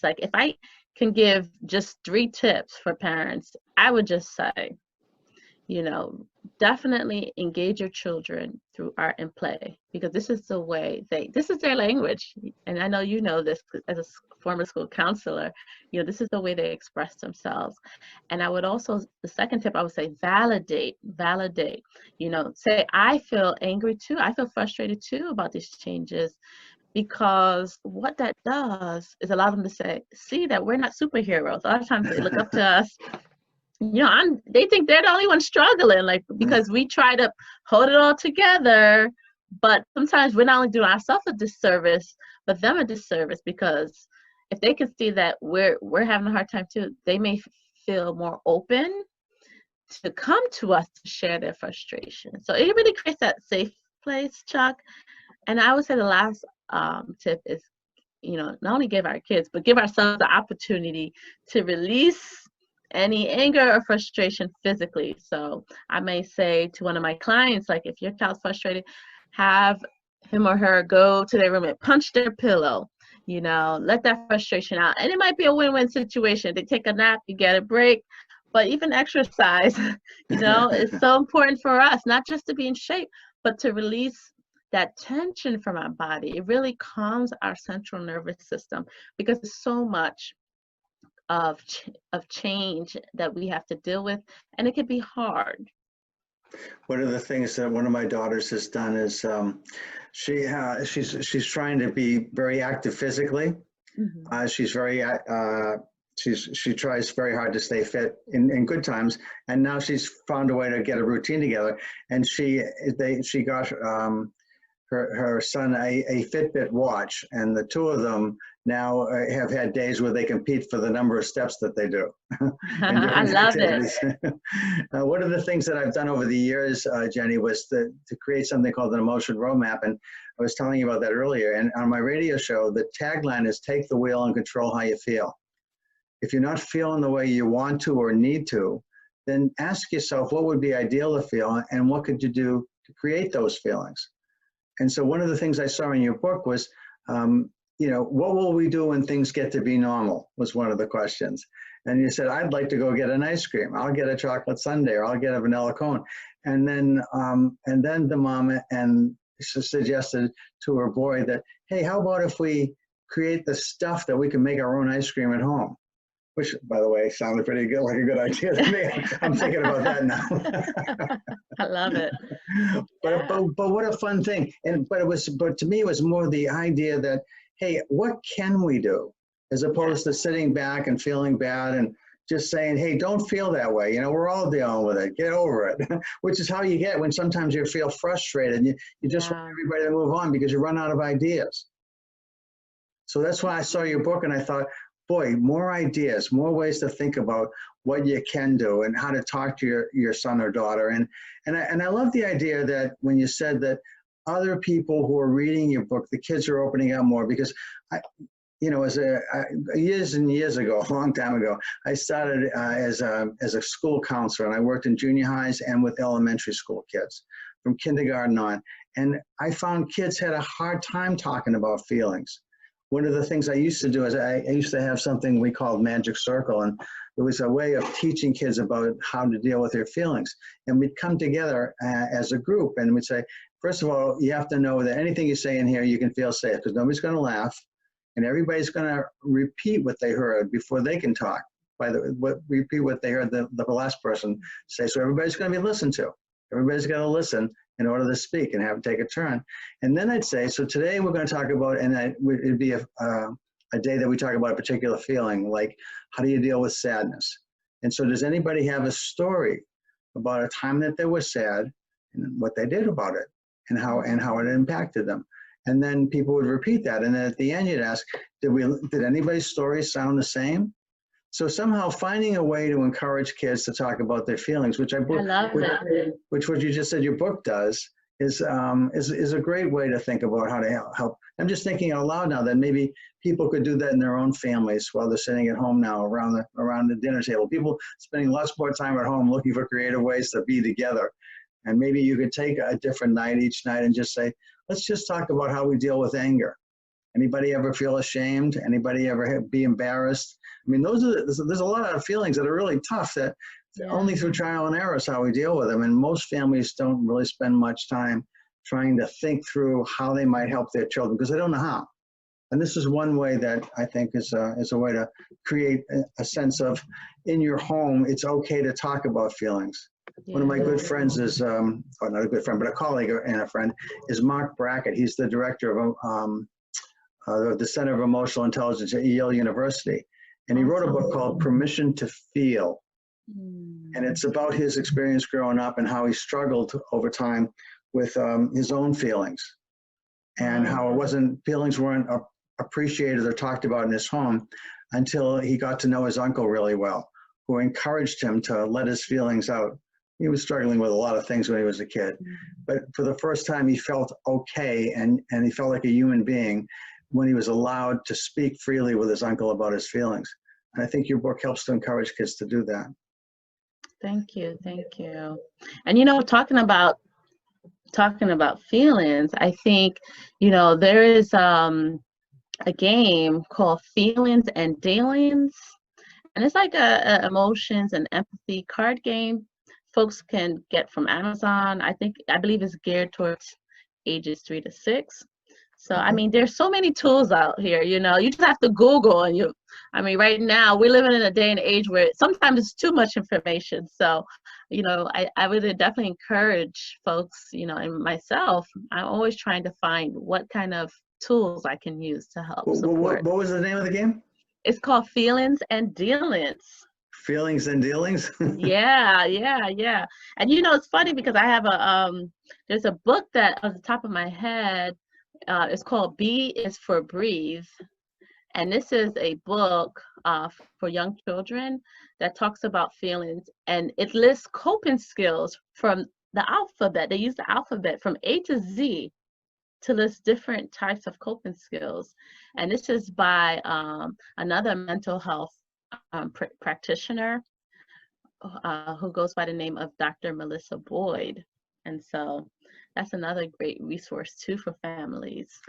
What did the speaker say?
Like if I can give just 3 tips for parents, I would just say, you know, definitely engage your children through art and play, because this is the way this is their language. And I know you know this as a former school counselor, you know, this is the way they express themselves. And I would also, the second tip, I would say validate, you know, say, I feel angry too. I feel frustrated too about these changes, because what that does is allow them to see that we're not superheroes. A lot of times they look up to us, you know, they think they're the only one struggling, like, because we try to hold it all together. But sometimes we're not only doing ourselves a disservice, but them a disservice, because if they can see that we're having a hard time too, they may feel more open to come to us to share their frustration. So it really creates that safe place, Chuck. And I would say the last tip is, you know, not only give our kids, but give ourselves the opportunity to release any anger or frustration physically. So I may say to one of my clients, like, if your child's frustrated, have him or her go to their room and punch their pillow, you know, let that frustration out. And it might be a win-win situation. They take a nap, you get a break, but even exercise, you know, is so important for us, not just to be in shape, but to release that tension from our body. It really calms our central nervous system, because there's so much of change that we have to deal with, and it can be hard. One of the things that one of my daughters has done is she's trying to be very active physically. Mm-hmm. She tries very hard to stay fit in good times, and now she's found a way to get a routine together. And she got her son a Fitbit watch, and the two of them now have had days where they compete for the number of steps that they do. I love it. One of the things that I've done over the years, Jenny, was to create something called an emotion roadmap. And I was telling you about that earlier. And on my radio show, the tagline is "Take the wheel and control how you feel." If you're not feeling the way you want to or need to, then ask yourself, what would be ideal to feel, and what could you do to create those feelings? And so one of the things I saw in your book was, you know, what will we do when things get to be normal, was one of the questions. And you said, I'd like to go get an ice cream. I'll get a chocolate sundae, or I'll get a vanilla cone. And then the mom suggested to her boy that, hey, how about if we create the stuff that we can make our own ice cream at home? Which, by the way, sounded pretty good, like a good idea to me. I'm thinking about that now. I love it. But what a fun thing. But to me, it was more the idea that, hey, what can we do? As opposed to sitting back and feeling bad and just saying, hey, don't feel that way. You know, we're all dealing with it. Get over it. Which is how you get when sometimes you feel frustrated. You just want everybody to move on because you run out of ideas. So that's why I saw your book and I thought, boy, more ideas, more ways to think about what you can do and how to talk to your son or daughter. And I love the idea that when you said that other people who are reading your book, the kids are opening up more, because you know, years and years ago, a long time ago, I started as a school counselor, and I worked in junior highs and with elementary school kids from kindergarten on. And I found kids had a hard time talking about feelings. One of the things I used to do is I used to have something we called Magic Circle, and it was a way of teaching kids about how to deal with their feelings. And we'd come together as a group, and we'd say, first of all, you have to know that anything you say in here, you can feel safe, because nobody's going to laugh, and everybody's going to repeat what they heard before they can talk. Repeat what they heard the last person say. So everybody's going to be listened to. Everybody's got to listen in order to speak and have take a turn. And then I'd say, so today we're going to talk about, and it'd be a day that we talk about a particular feeling, like how do you deal with sadness? And so does anybody have a story about a time that they were sad and what they did about it and how it impacted them? And then people would repeat that. And then at the end you'd ask, did anybody's story sound the same? So somehow finding a way to encourage kids to talk about their feelings, which what you just said your book does, is a great way to think about how to help. I'm just thinking out loud now that maybe people could do that in their own families while they're sitting at home now around the dinner table. People spending lots more time at home looking for creative ways to be together. And maybe you could take a different night each night and just say, let's just talk about how we deal with anger. Anybody ever feel ashamed? Anybody ever be embarrassed? I mean, there's a lot of feelings that are really tough that only through trial and error is how we deal with them. And most families don't really spend much time trying to think through how they might help their children because they don't know how. And this is one way that I think is a way to create a sense of, in your home, it's okay to talk about feelings. Yeah. One of my good friends is, or not a good friend, but a colleague and a friend, is Mark Brackett. He's the director of the Center of Emotional Intelligence at Yale University. And he wrote a book called Permission to Feel. And it's about his experience growing up and how he struggled over time with his own feelings and how feelings weren't appreciated or talked about in his home until he got to know his uncle really well, who encouraged him to let his feelings out. He was struggling with a lot of things when he was a kid, but for the first time he felt okay and he felt like a human being when he was allowed to speak freely with his uncle about his feelings. And I think your book helps to encourage kids to do that. Thank you. And you know, talking about feelings, I think, you know, there is a game called Feelings and Dealings, and it's like a emotions and empathy card game folks can get from Amazon. I believe it's geared towards ages 3 to 6. So I mean, there's so many tools out here, you know. You just have to Google, and I mean, right now we're living in a day and age where sometimes it's too much information. So, you know, I would definitely encourage folks, you know, and myself, I'm always trying to find what kind of tools I can use to help support. What was the name of the game? It's called Feelings and Dealings. Feelings and Dealings? Yeah. And you know, it's funny because I have there's a book that on the top of my head, it's called B is for Breathe. And this is a book for young children that talks about feelings, and it lists coping skills from the alphabet. They use the alphabet from A to Z to list different types of coping skills. And this is by another mental health practitioner who goes by the name of Dr. Melissa Boyd. And so that's another great resource too for families.